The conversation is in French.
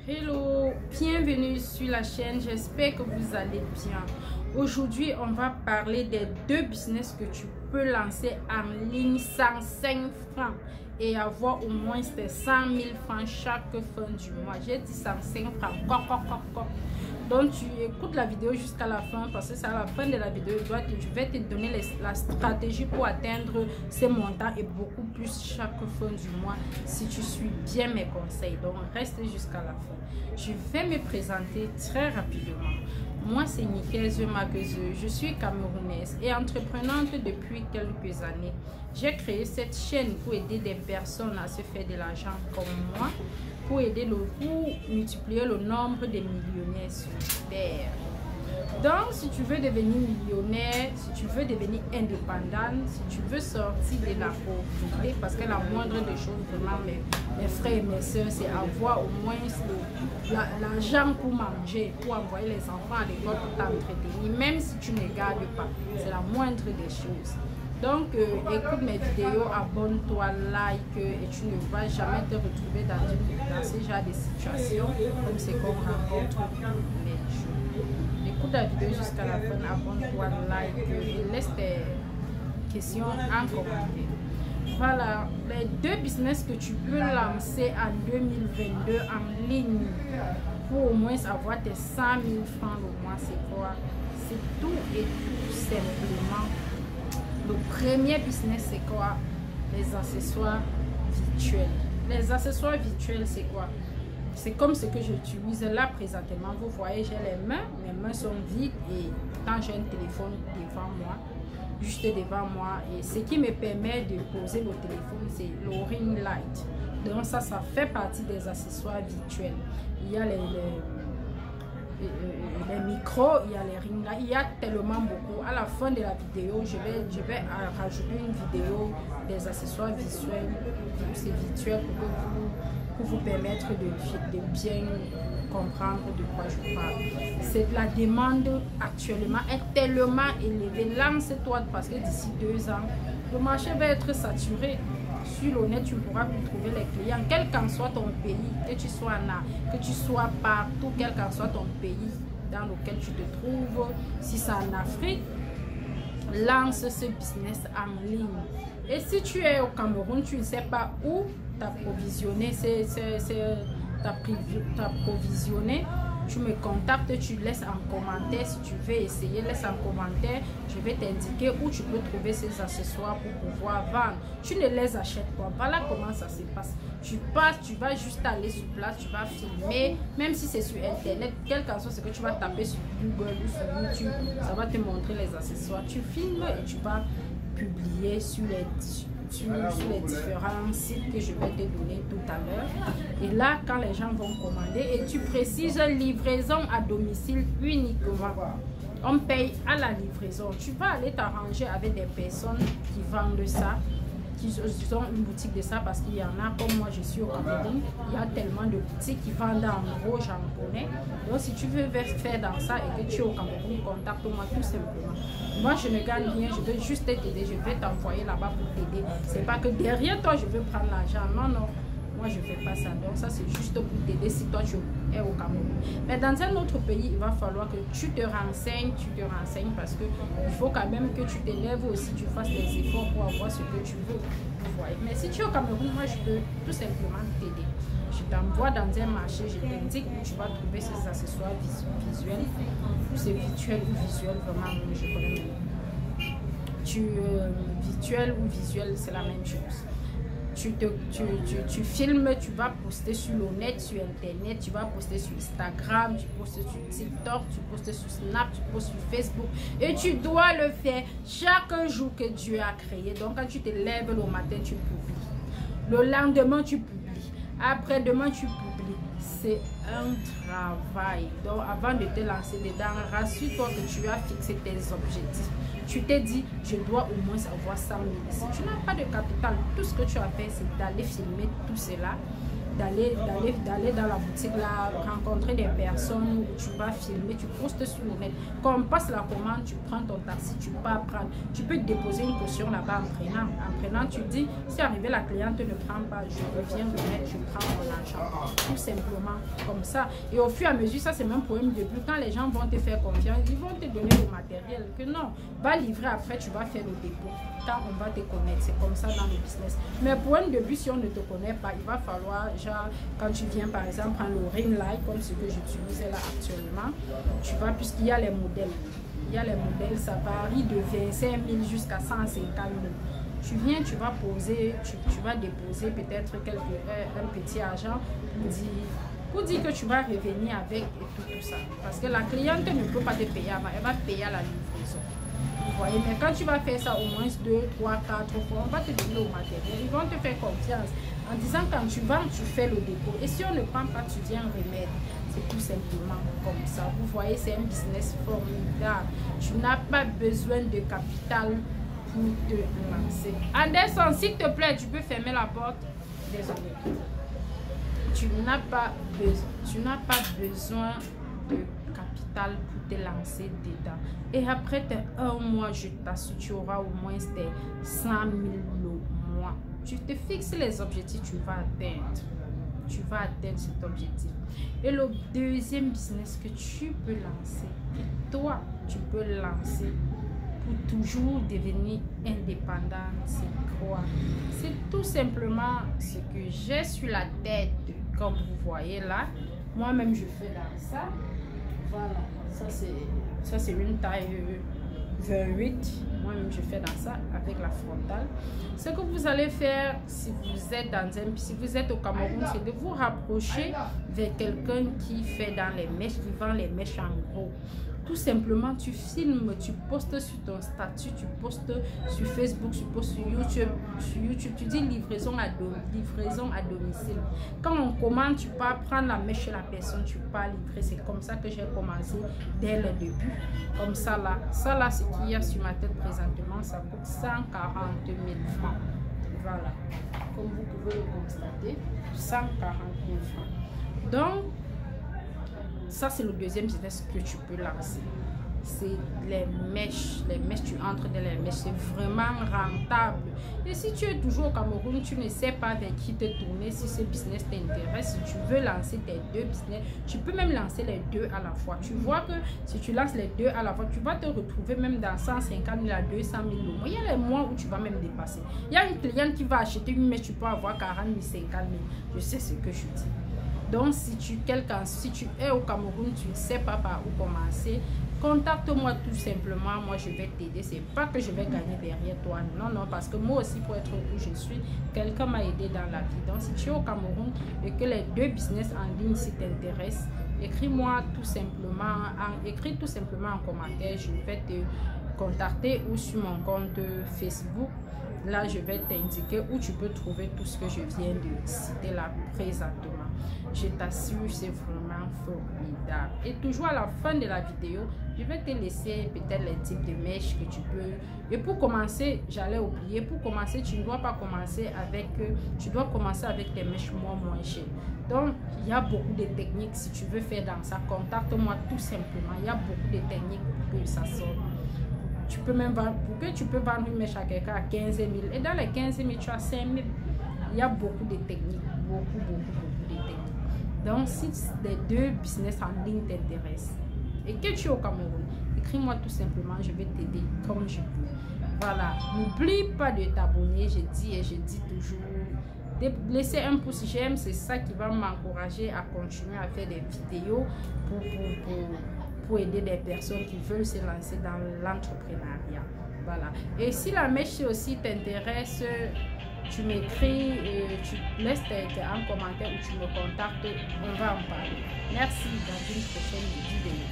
Hello, bienvenue sur la chaîne, j'espère que vous allez bien. Aujourd'hui, on va parler des deux business que tu peux lancer en ligne sans 5 francs et avoir au moins 100 000 francs chaque fin du mois. J'ai dit 105 francs. Donc tu écoutes la vidéo jusqu'à la fin parce que c'est à la fin de la vidéo je vais te donner la stratégie pour atteindre ces montants et beaucoup plus chaque fin du mois si tu suis bien mes conseils. Donc reste jusqu'à la fin. Je vais me présenter très rapidement. Moi c'est Nickel Zemakeuse, je suis camerounaise et entreprenante depuis quelques années. J'ai créé cette chaîne pour aider des personnes à se faire de l'argent comme moi, pour multiplier le nombre de millionnaires sur Terre. Donc, si tu veux devenir millionnaire, si tu veux devenir indépendante, si tu veux sortir de la pauvreté, parce que la moindre des choses, vraiment, mes frères et mes soeurs, c'est avoir au moins l'argent pour manger, pour envoyer les enfants à l'école, pour t'entretenir, même si tu ne gardes pas. C'est la moindre des choses. Donc, écoute mes vidéos, abonne-toi, like et tu ne vas jamais te retrouver dans ce genre de situations comme c'est qu'on rencontre les jours. Écoute la vidéo jusqu'à la fin, abonne-toi, like et laisse tes questions en commentaire. Voilà, les deux business que tu peux lancer en 2022 en ligne pour au moins avoir tes 100 000 francs le mois, c'est quoi? C'est tout et tout simplement. Le premier business, c'est quoi? Les accessoires virtuels. Les accessoires virtuels, c'est quoi? C'est comme ce que j'utilise là présentement. Vous voyez, j'ai les mains. Mes mains sont vides et quand j'ai un téléphone devant moi, juste devant moi. Et ce qui me permet de poser le téléphone, c'est le ring light. Donc ça fait partie des accessoires virtuels. Il y a les micros, il y a les rings là, il y a tellement beaucoup. À la fin de la vidéo, je vais rajouter une vidéo des accessoires visuels, c'est virtuel pour vous permettre de bien comprendre de quoi je parle. C'est la demande actuellement est tellement élevée. Lance-toi parce que d'ici 2 ans, le marché va être saturé. Sur le net, tu ne pourras plus trouver les clients, quel qu'en soit ton pays, que tu sois partout, quel qu'en soit ton pays dans lequel tu te trouves. Si c'est en Afrique, lance ce business en ligne. Et si tu es au Cameroun, tu ne sais pas où t'approvisionner, tu me contactes, tu laisses en commentaire si tu veux essayer, laisse en commentaire, je vais t'indiquer où tu peux trouver ces accessoires pour pouvoir vendre. Tu ne les achètes pas. Voilà comment ça se passe. Tu vas juste aller sur place, tu vas filmer, même si c'est sur internet, quel qu'en soit ce que tu vas taper sur Google ou sur YouTube, ça va te montrer les accessoires. Tu filmes et tu vas publier sur les différents sites que je vais te donner tout à l'heure. Et là, quand les gens vont commander, et tu précises livraison à domicile uniquement. On paye à la livraison. Tu vas aller t'arranger avec des personnes qui vendent ça, qui ont une boutique de ça, parce qu'il y en a, comme moi je suis au Cameroun, il y a tellement de boutiques qui vendent en gros, j'en connais. Donc si tu veux faire dans ça et que tu es au Cameroun, contacte-moi tout simplement. Moi je ne gagne rien, je veux juste t'aider, je vais t'envoyer là-bas pour t'aider. C'est pas que derrière toi je veux prendre l'argent, non, non. Moi je ne fais pas ça, donc ça c'est juste pour t'aider si toi tu es au Cameroun. Mais dans un autre pays, il va falloir que tu te renseignes parce que il faut quand même que tu t'élèves aussi, tu fasses des efforts pour avoir ce que tu veux. Mais si tu es au Cameroun, moi je peux tout simplement t'aider. Je t'envoie dans un marché, je t'indique où tu vas trouver ces accessoires visuels, ou c'est virtuel ou visuel, vraiment, je connais même. Virtuel ou visuel, c'est la même chose. Tu filmes, tu vas poster sur le net, sur internet, tu vas poster sur Instagram, tu postes sur TikTok, tu postes sur Snap, tu postes sur Facebook. Et tu dois le faire chaque jour que Dieu a créé. Donc quand tu te lèves le matin, tu publies. Le lendemain, tu publies. Après-demain, tu publies. C'est un travail. Donc avant de te lancer dedans, rassure-toi que tu as fixé tes objectifs. Tu t'es dit, je dois au moins avoir 100 000. Si tu n'as pas de capital, tout ce que tu as fait, c'est d'aller filmer tout cela, d'aller dans la boutique, là, rencontrer des personnes, tu vas filmer, tu postes sur le net. Quand on passe la commande, tu prends ton taxi, tu pars prendre. Tu peux déposer une caution là-bas en prenant, tu dis, si arrivé la cliente ne prend pas, je reviens, je prends mon argent. tout simplement comme ça. Et au fur et à mesure, ça c'est même pour un début, quand les gens vont te faire confiance, ils vont te donner le matériel que non, va livrer après, tu vas faire le dépôt. Quand on va te connaître, c'est comme ça dans le business. Mais pour un début, si on ne te connaît pas, il va falloir, genre, quand tu viens par exemple prendre le ring light, comme ce que j'utilise là actuellement, tu vas, puisqu'il y a les modèles. Il y a les modèles, ça varie de 25 000 jusqu'à 150 000. Tu viens, tu vas poser, tu vas déposer peut-être un petit argent pour dire que tu vas revenir avec et tout ça. Parce que la cliente ne peut pas te payer avant, elle va payer à la livraison. Vous voyez, mais quand tu vas faire ça au moins 2, 3, 4 fois, on va te donner au matériel. Ils vont te faire confiance en disant quand tu vends, tu fais le dépôt. Et si on ne prend pas, tu viens remettre. C'est tout simplement comme ça. Vous voyez, c'est un business formidable. Tu n'as pas besoin de capital pour te lancer. Anderson, s'il te plaît, tu peux fermer la porte. Désolé. Tu n'as pas besoin de capital pour te lancer dedans. Et après tes 1 mois, je t'assure, tu auras au moins tes 100 000 le mois. Tu te fixes les objectifs, tu vas atteindre. Tu vas atteindre cet objectif. Et le deuxième business que tu peux lancer, que toi, tu peux lancer pour toujours devenir indépendant, c'est quoi? C'est tout simplement ce que j'ai sur la tête, comme vous voyez là. Moi-même, je fais dans ça. Voilà, ça c'est une taille 28. Moi-même, je fais dans ça avec la frontale. Ce que vous allez faire si vous êtes au Cameroun, c'est de vous rapprocher vers quelqu'un qui fait dans les mèches, qui vend les mèches en gros. Tout simplement, tu filmes, tu postes sur ton statut, tu postes sur Facebook, tu postes sur YouTube, tu dis livraison à domicile. Quand on commande, tu pars prendre la mèche chez la personne, tu pars livrer. C'est comme ça que j'ai commencé dès le début. Comme ça là, ce qu'il y a sur ma tête présentement, ça coûte 140 000 francs. Voilà, comme vous pouvez le constater, 140 000 francs. Donc, ça, c'est le deuxième business que tu peux lancer. C'est les mèches. Les mèches, tu entres dans les mèches. C'est vraiment rentable. Et si tu es toujours au Cameroun, tu ne sais pas vers qui te tourner. Si ce business t'intéresse, si tu veux lancer tes 2 business, tu peux même lancer les 2 à la fois. Tu vois que si tu lances les 2 à la fois, tu vas te retrouver même dans 150 000 à 200 000 euros. Il y a les mois où tu vas même dépasser. Il y a une cliente qui va acheter une mèche, tu peux avoir 40 000, 50 000. Je sais ce que je dis. Donc, si tu es au Cameroun, tu ne sais pas par où commencer, contacte-moi tout simplement. Moi, je vais t'aider. C'est pas que je vais gagner derrière toi. Non, non, parce que moi aussi, pour être où je suis, quelqu'un m'a aidé dans la vie. Donc, si tu es au Cameroun et que les 2 business en ligne si t'intéressent, écris-moi tout simplement, écris tout simplement en commentaire. Je vais te contacter ou sur mon compte Facebook. Là, je vais t'indiquer où tu peux trouver tout ce que je viens de citer là présentement. Je t'assure, c'est vraiment formidable. Et toujours à la fin de la vidéo, je vais te laisser peut-être les types de mèches que tu peux. Et pour commencer, j'allais oublier, pour commencer, tu ne dois pas commencer avec, tu dois commencer avec tes mèches moins chères. Donc, il y a beaucoup de techniques. Si tu veux faire dans ça, contacte-moi tout simplement. Il y a beaucoup de techniques pour que ça sorte. Tu peux même vendre, pour que tu peux vendre une mèche à quelqu'un à 15 000. Et dans les 15 000, tu as 5 000. Il y a beaucoup de techniques. Beaucoup de techniques. Donc, si les 2 business en ligne t'intéressent et que tu es au Cameroun, écris-moi tout simplement. Je vais t'aider comme je peux. Voilà. N'oublie pas de t'abonner. Je dis et je dis toujours. De laisser un pouce j'aime. C'est ça qui va m'encourager à continuer à faire des vidéos pour aider des personnes qui veulent se lancer dans l'entrepreneuriat. Voilà. Et si la mèche aussi t'intéresse, tu m'écris, tu laisses un commentaire ou tu me contactes, on va en parler. Merci, dans une prochaine vidéo.